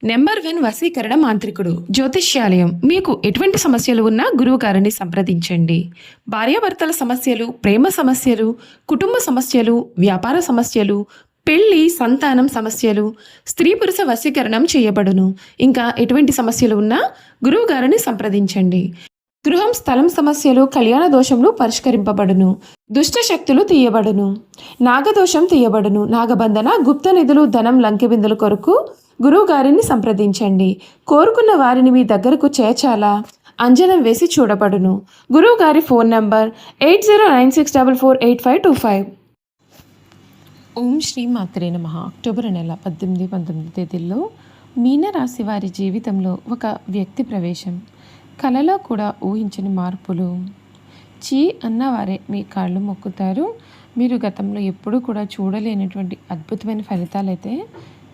Number 1 వశీకరణ మాంత్రికుడు జ్యోతిష్యాలయం. మీకు ఎటువంటి సమస్యలు ఉన్నా గురువు గారిని సంప్రదించండి. భార్యాభర్తల సమస్యలు, ప్రేమ సమస్యలు, కుటుంబ సమస్యలు, వ్యాపార సమస్యలు, పెళ్లి, సంతానం సమస్యలు, స్త్రీ పురుష వశీకరణం చేయబడును. ఇంకా ఎటువంటి సమస్యలు ఉన్నా గురువు గారిని సంప్రదించండి. గృహం, స్థలం సమస్యలు, కళ్యాణ దోషములు పరిష్కరింపబడును. దుష్ట శక్తులు తీయబడును. నాగదోషం తీయబడును. నాగబంధన, గుప్త నిధులు, ధనం, లంకెబిందుల కొరకు గురువు గారిని సంప్రదించండి. కోరుకున్న వారిని మీ దగ్గరకు చేర్చాలా అంజనం వేసి చూడబడును. గురువు గారి ఫోన్ నంబర్ 8096448525. ఓం శ్రీ మాత్రే నమః. అక్టోబర్ నెల 18, 19 తేదీల్లో మీనరాశి వారి జీవితంలో ఒక వ్యక్తి ప్రవేశం. కలలో కూడా ఊహించని మార్పులు. చీ అన్నవారే మీ కాళ్ళు మొక్కుతారు. మీరు గతంలో ఎప్పుడూ కూడా చూడలేనటువంటి అద్భుతమైన ఫలితాలైతే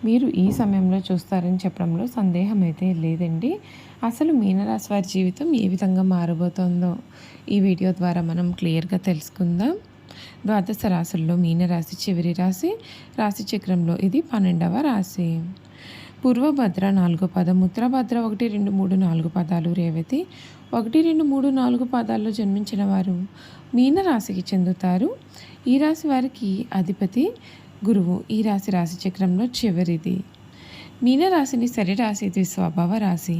మీరు ఈ సమయంలో చూస్తారని చెప్పడంలో సందేహం అయితే లేదండి. అసలు మీనరాశి వారి జీవితం ఏ విధంగా మారబోతోందో ఈ వీడియో ద్వారా మనం క్లియర్గా తెలుసుకుందాం. ద్వాదశ రాశుల్లో మీనరాశి చివరి రాశి. రాశి చక్రంలో ఇది 12వ రాశి. పూర్వభద్ర 4 పదం, ఉత్తరభద్ర 1, 2, 3, 4 పదాలు, రేవతి 1, 2, 3, 4 పాదాల్లో జన్మించిన వారు మీనరాశికి చెందుతారు. ఈ రాశి వారికి అధిపతి గురువు. ఈ రాశి చక్రంలో చివరిది. మీనరాశిని సరిరాశి, ద్విస్వభావ రాశి,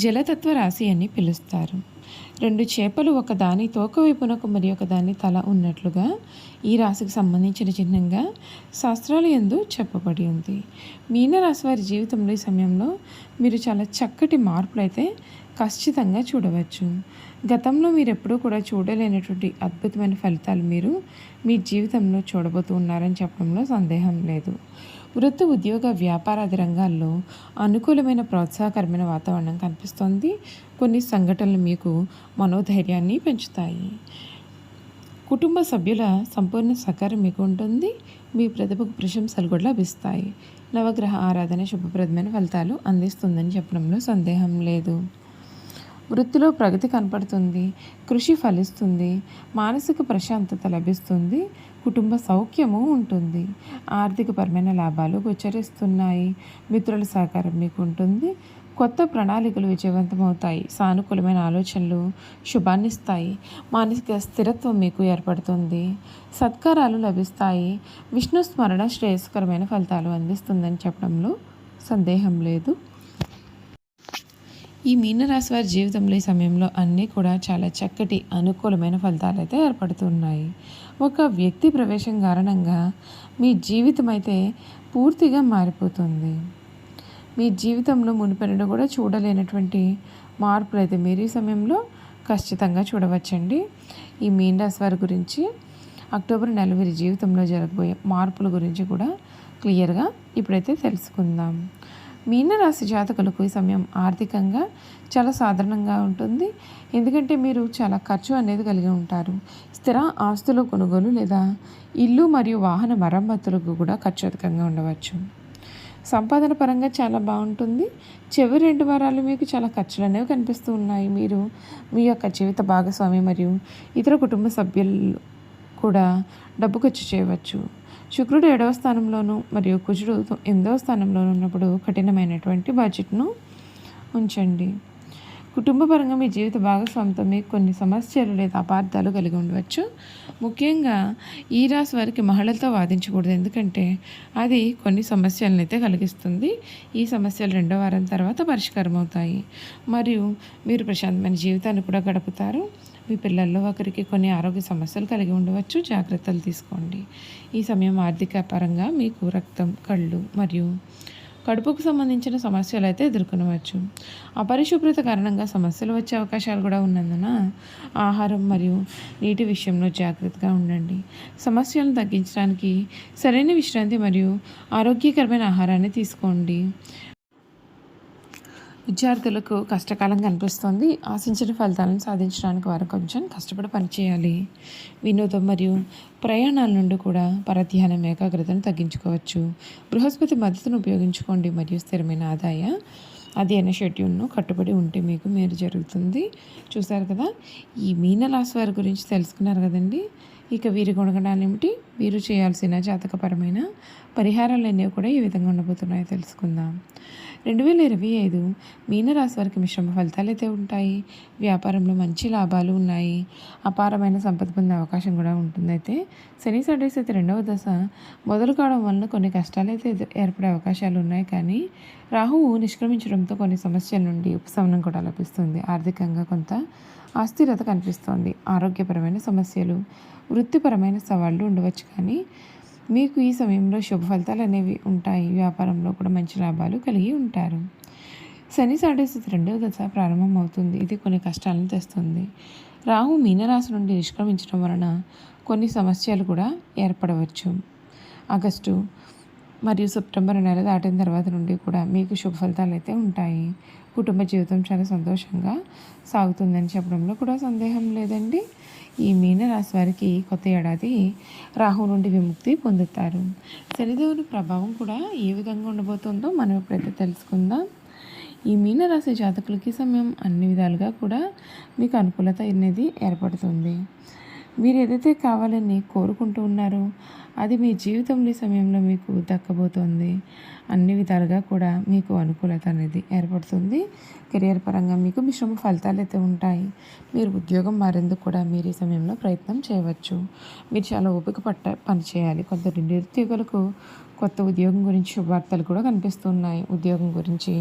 జలతత్వ రాశి అని పిలుస్తారు. 2 చేపలు ఒక దాని తోక వైపునకు మరి ఒక దాని తల ఉన్నట్లుగా ఈ రాశికి సంబంధించిన చిహ్నంగా శాస్త్రాల యందు చెప్పబడి ఉంది. మీనరాశి వారి జీవితంలో ఈ సమయంలో మీరు చాలా చక్కటి మార్పులు అయితే ఖచ్చితంగా చూడవచ్చు. గతంలో మీరు ఎప్పుడూ కూడా చూడలేనటువంటి అద్భుతమైన ఫలితాలు మీరు మీ జీవితంలో చూడబోతూ ఉన్నారని చెప్పడంలో సందేహం లేదు. వృత్తి, ఉద్యోగ, వ్యాపారాది రంగాల్లో అనుకూలమైన ప్రోత్సాహకరమైన వాతావరణం కనిపిస్తోంది. కొన్ని సంఘటనలు మీకు మనోధైర్యాన్ని పెంచుతాయి. కుటుంబ సభ్యుల సంపూర్ణ సహకారం మీకు ఉంటుంది. మీ ప్రతిభకు ప్రశంసలు కూడా లభిస్తాయి. నవగ్రహ ఆరాధన శుభప్రదమైన ఫలితాలు అందిస్తుందని చెప్పడంలో సందేహం లేదు. వృత్తిలో ప్రగతి కనపడుతుంది. కృషి ఫలిస్తుంది. మానసిక ప్రశాంతత లభిస్తుంది. కుటుంబ సౌఖ్యము ఉంటుంది. ఆర్థికపరమైన లాభాలు గోచరిస్తున్నాయి. మిత్రుల సహకారం మీకు ఉంటుంది. కొత్త ప్రణాళికలు విజయవంతమవుతాయి. సానుకూలమైన ఆలోచనలు శుభాన్నిస్తాయి. మానసిక స్థిరత్వం మీకు ఏర్పడుతుంది. సత్కారాలు లభిస్తాయి. విష్ణు స్మరణ శ్రేయస్కరమైన ఫలితాలు అందిస్తుందని చెప్పడంలో సందేహం లేదు. ఈ మీనరాశి వారి జీవితంలో ఈ సమయంలో అన్నీ కూడా చాలా చక్కటి అనుకూలమైన ఫలితాలు అయితే ఏర్పడుతున్నాయి. ఒక వ్యక్తి ప్రవేశం కారణంగా మీ జీవితం అయితే పూర్తిగా మారిపోతుంది. మీ జీవితంలో మునిపెన్నడూ కూడా చూడలేనటువంటి మార్పులు అయితే మీరు ఈ సమయంలో ఖచ్చితంగా చూడవచ్చండి. ఈ మీనరాశి వారి గురించి అక్టోబర్ నెల వీరి జీవితంలో జరగబోయే మార్పుల గురించి కూడా క్లియర్గా ఇప్పుడైతే తెలుసుకుందాం. మీనరాశి జాతకులకు ఈ సమయం ఆర్థికంగా చాలా సాధారణంగా ఉంటుంది. ఎందుకంటే మీరు చాలా ఖర్చు అనేది కలిగి ఉంటారు. స్థిర ఆస్తుల కొనుగోలు లేదా ఇల్లు మరియు వాహన మరమ్మతులకు కూడా ఖర్చు అధికంగా ఉండవచ్చు. సంపాదన పరంగా చాలా బాగుంటుంది. చివరి 2 వారాలు మీకు చాలా ఖర్చులు అనేవి కనిపిస్తూ ఉన్నాయి. మీరు మీ యొక్క జీవిత భాగస్వామి మరియు ఇతర కుటుంబ సభ్యులు కూడా డబ్బు ఖర్చు చేయవచ్చు. శుక్రుడు 7వ స్థానంలోను మరియు కుజుడు 8వ స్థానంలోనూ ఉన్నప్పుడు కఠినమైనటువంటి బడ్జెట్ను ఉంచండి. కుటుంబపరంగా మీ జీవిత భాగస్వామితో మీకు కొన్ని సమస్యలు లేదా అపార్థాలు కలిగి ఉండవచ్చు. ముఖ్యంగా ఈ రాశి వారికి మహిళలతో వాదించకూడదు. ఎందుకంటే అది కొన్ని సమస్యలను అయితే కలిగిస్తుంది. ఈ సమస్యలు 2వ వారం తర్వాత పరిష్కారం అవుతాయి మరియు మీరు ప్రశాంతమైన జీవితాన్ని కూడా గడుపుతారు. మీ పిల్లల్లో ఒకరికి కొన్ని ఆరోగ్య సమస్యలు కలిగి ఉండవచ్చు. జాగ్రత్తలు తీసుకోండి. ఈ సమయం ఆర్థిక పరంగా మీకు రక్తం, కళ్ళు మరియు కడుపుకు సంబంధించిన సమస్యలు అయితే ఎదుర్కొనవచ్చు. అపరిశుభ్రత కారణంగా సమస్యలు వచ్చే అవకాశాలు కూడా ఉన్నందున ఆహారం మరియు నీటి విషయంలో జాగ్రత్తగా ఉండండి. సమస్యలను తగ్గించడానికి సరైన విశ్రాంతి మరియు ఆరోగ్యకరమైన ఆహారాన్ని తీసుకోండి. విద్యార్థులకు కష్టకాలం కనిపిస్తుంది. ఆశించిన ఫలితాలను సాధించడానికి వారు కొంచెం కష్టపడి పనిచేయాలి. వినోదం మరియు ప్రయాణాల నుండి కూడా పరధ్యానం, ఏకాగ్రతను తగ్గించుకోవచ్చు. బృహస్పతి మద్దతును ఉపయోగించుకోండి మరియు స్థిరమైన ఆదాయ అధ్యయన షెడ్యూల్ను కట్టుబడి ఉంటే మీకు మేలు జరుగుతుంది. చూసారు కదా, ఈ మీనరాశి వారి గురించి తెలుసుకున్నారు కదండి. ఇక వీరి గుణగణాలు ఏమిటి, వీరు చేయాల్సిన జాతకపరమైన పరిహారాలు అనేవి కూడా ఈ విధంగా ఉండబోతున్నాయో తెలుసుకుందాం. 2025 మీనరాశి వారికి మిశ్రమ ఫలితాలు అయితే ఉంటాయి. వ్యాపారంలో మంచి లాభాలు ఉన్నాయి. అపారమైన సంపద పొందే అవకాశం కూడా ఉంటుంది. అయితే శని సడేస్ అయితే రెండవ దశ మొదలు కావడం వలన కొన్ని కష్టాలు అయితే ఏర్పడే అవకాశాలు ఉన్నాయి. కానీ రాహువు నిష్క్రమించడంతో కొన్ని సమస్యల నుండి ఉపశమనం కూడా లభిస్తుంది. ఆర్థికంగా కొంత అస్థిరత కనిపిస్తోంది. ఆరోగ్యపరమైన సమస్యలు, వృత్తిపరమైన సవాళ్లు ఉండవచ్చు. కానీ మీకు ఈ సమయంలో శుభ ఫలితాలు అనేవి ఉంటాయి. వ్యాపారంలో కూడా మంచి లాభాలు కలిగి ఉంటారు. శని సాడేసి రెండవ దశ ప్రారంభం అవుతుంది. ఇది కొన్ని కష్టాలను తెస్తుంది. రాహు మీనరాశి నుండి నిష్క్రమించడం వలన కొన్ని సమస్యలు కూడా ఏర్పడవచ్చు. ఆగస్టు మరియు సెప్టెంబర్ నెల దాటిన తర్వాత నుండి కూడా మీకు శుభ ఫలితాలు అయితే ఉంటాయి. కుటుంబ జీవితం చాలా సంతోషంగా సాగుతుందని చెప్పడంలో కూడా సందేహం లేదండి. ఈ మీనరాశి వారికి కొత్త ఏడాది రాహు నుండి విముక్తి పొందుతారు. శనిదేవుని ప్రభావం కూడా ఏ విధంగా ఉండబోతుందో మనం ఎప్పుడైతే తెలుసుకుందాం. ఈ మీనరాశి జాతకులకి సమయం అన్ని విధాలుగా కూడా మీకు అనుకూలత అనేది ఏర్పడుతుంది. మీరు ఏదైతే కావాలని కోరుకుంటూ ఉన్నారో అది మీ జీవితంలో సమయంలో మీకు దక్కబోతోంది. అన్ని విధాలుగా కూడా మీకు అనుకూలత అనేది ఏర్పడుతుంది. కెరియర్ పరంగా మీకు మిశ్రమ ఫలితాలు అయితే ఉంటాయి. మీరు ఉద్యోగం మారేందుకు కూడా మీరు ఈ సమయంలో ప్రయత్నం చేయవచ్చు. మీరు చాలా ఓపిక పని చేయాలి. కొందరు నిరుద్యోగులకు కొత్త ఉద్యోగం గురించి శుభవార్తలు కూడా కనిపిస్తున్నాయి. ఉద్యోగం గురించి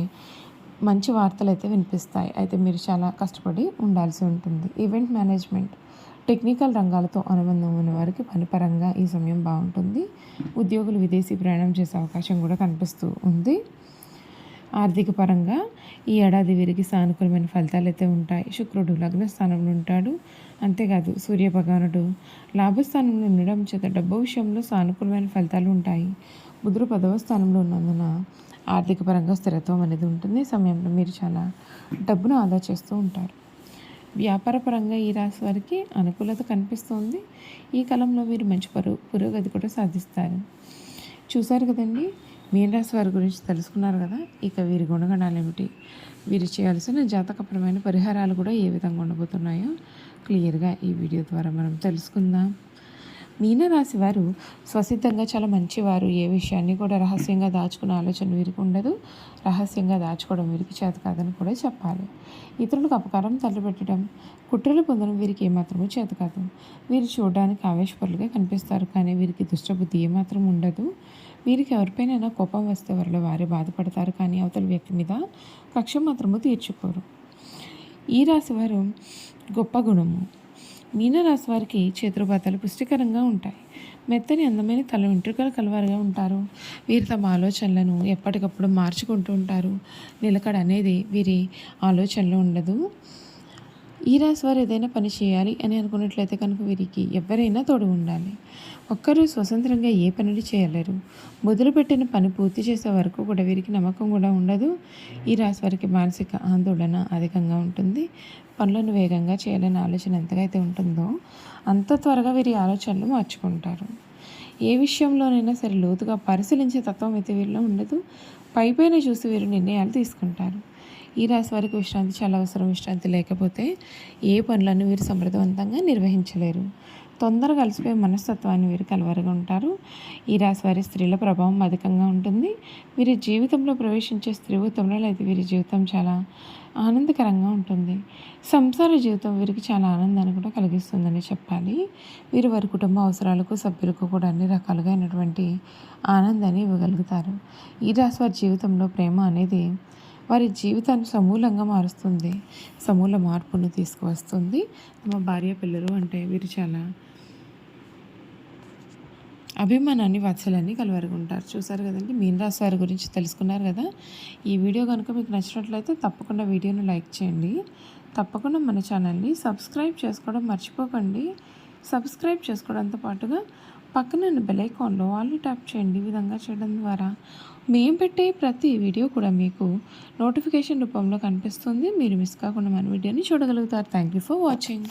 మంచి వార్తలు అయితే వినిపిస్తాయి. అయితే మీరు చాలా కష్టపడి ఉండాల్సి ఉంటుంది. ఈవెంట్ మేనేజ్మెంట్, టెక్నికల్ రంగాలతో అనుబంధం ఉన్న వారికి పనిపరంగా ఈ సమయం బాగుంటుంది. ఉద్యోగులు విదేశీ ప్రయాణం చేసే అవకాశం కూడా కనిపిస్తూ ఉంది. ఆర్థిక పరంగా ఈ ఏడాది వీరికి సానుకూలమైన ఫలితాలు అయితే ఉంటాయి. శుక్రుడు లగ్న స్థానంలో ఉంటాడు. అంతేకాదు సూర్య భగవానుడు లాభస్థానంలో ఉండడం చేత డబ్బు విషయంలో సానుకూలమైన ఫలితాలు ఉంటాయి. బుధుడు 10వ స్థానంలో ఉన్నందున ఆర్థిక పరంగా స్థిరత్వం అనేది ఉంటుంది. ఈ సమయంలో మీరు చాలా డబ్బును ఆదా చేస్తూ ఉంటారు. వ్యాపారపరంగా ఈ రాశి వారికి అనుకూలత కనిపిస్తుంది. ఈ కాలంలో మీరు మంచి పురోగతి కూడా సాధిస్తారు. చూశారు కదండి, మీన రాశి వారి గురించి తెలుసుకున్నారు కదా. ఇక వీరి గుణగణాలు ఏమిటి, వీరు చేయాల్సిన జాతకపరమైన పరిహారాలు కూడా ఏ విధంగా ఉండబోతున్నాయో క్లియర్గా ఈ వీడియో ద్వారా మనం తెలుసుకుందాం. మీనరాశి వారు స్వసిద్ధంగా చాలా మంచివారు. ఏ విషయాన్ని కూడా రహస్యంగా దాచుకునే ఆలోచన వీరికి ఉండదు. రహస్యంగా దాచుకోవడం వీరికి చేత కాదని కూడా చెప్పాలి. ఇతరులకు అపకారం తలపెట్టడం, కుట్రలు పొందడం వీరికి ఏమాత్రమూ చేత కాదు. వీరు చూడడానికి ఆవేశపరులుగా కనిపిస్తారు. కానీ వీరికి దుష్టబుద్ధి ఏమాత్రం ఉండదు. వీరికి ఎవరిపైనైనా కోపం వస్తే వారిలో వారే బాధపడతారు. కానీ అవతల వ్యక్తి మీద కక్ష మాత్రము తీర్చుకోరు. ఈ రాశి వారు గొప్ప గుణము. మీనరాశి వారికి చేతురుబాతాలు పుష్టికరంగా ఉంటాయి. మెత్తని అందమైన తల వెంట్రుకలు కలవారుగా ఉంటారు. వీరు తమ ఆలోచనలను ఎప్పటికప్పుడు మార్చుకుంటూ ఉంటారు. నిలకడ అనేది వీరి ఆలోచనలో ఉండదు. ఈ రాశి వారు ఏదైనా పని చేయాలి అని అనుకున్నట్లయితే కనుక వీరికి ఎవరైనా తోడు ఉండాలి. ఒక్కరూ స్వతంత్రంగా ఏ పనులు చేయలేరు. మొదలుపెట్టిన పని పూర్తి చేసే వరకు కూడా వీరికి నమ్మకం కూడా ఉండదు. ఈ రాశి వారికి మానసిక ఆందోళన అధికంగా ఉంటుంది. పనులను వేగంగా చేయాలనే ఆలోచన ఎంతగా అయితే ఉంటుందో అంత త్వరగా వీరి ఆలోచనలు మార్చుకుంటారు. ఏ విషయంలోనైనా సరే లోతుగా పరిశీలించే తత్వం అయితే వీరిలో ఉండదు. పైపైన చూసి వీరు నిర్ణయాలు తీసుకుంటారు. ఈ రాశి వారికి విశ్రాంతి చాలా అవసరం. విశ్రాంతి లేకపోతే ఏ పనులను వీరు సమర్థవంతంగా నిర్వహించలేరు. తొందరగా అలసిపోయే మనస్తత్వాన్ని వీరు కలవరగా ఉంటారు. ఈ రాశి వారి స్త్రీల ప్రభావం అధికంగా ఉంటుంది. వీరి జీవితంలో ప్రవేశించే స్త్రీత్వంలో అయితే వీరి జీవితం చాలా ఆనందకరంగా ఉంటుంది. సంసార జీవితం వీరికి చాలా ఆనందాన్ని కూడా కలిగిస్తుందని చెప్పాలి. వీరు వారి కుటుంబ అవసరాలకు సభ్యులకు కూడా అన్ని రకాలుగా అయినటువంటి ఆనందాన్ని ఇవ్వగలుగుతారు. ఈ రాశి వారి జీవితంలో ప్రేమ అనేది వారి జీవితాన్ని సమూలంగా మారుస్తుంది. సమూల మార్పును తీసుకువస్తుంది. తమ భార్య పిల్లలు అంటే వీరు చాలా అభిమానాన్ని వాత్సల్యాన్ని కలవరుగుంటారు. చూసారు కదండి, మీన రాశి వారి గురించి తెలుసుకున్నారు కదా. ఈ వీడియో కనుక మీకు నచ్చినట్లయితే తప్పకుండా వీడియోను లైక్ చేయండి. తప్పకుండా మన ఛానల్ని సబ్స్క్రైబ్ చేసుకోవడం మర్చిపోకండి. సబ్స్క్రైబ్ చేసుకోవడంతో పాటుగా పక్కన బెల్ ఐకాన్లో ఆల్ ట్యాప్ చేయండి. ఈ విధంగా చేయడం ద్వారా మేము పెట్టే ప్రతి వీడియో కూడా మీకు నోటిఫికేషన్ రూపంలో కనిపిస్తుంది. మీరు మిస్ కాకుండా మన వీడియోని చూడగలుగుతారు. Thank you for watching.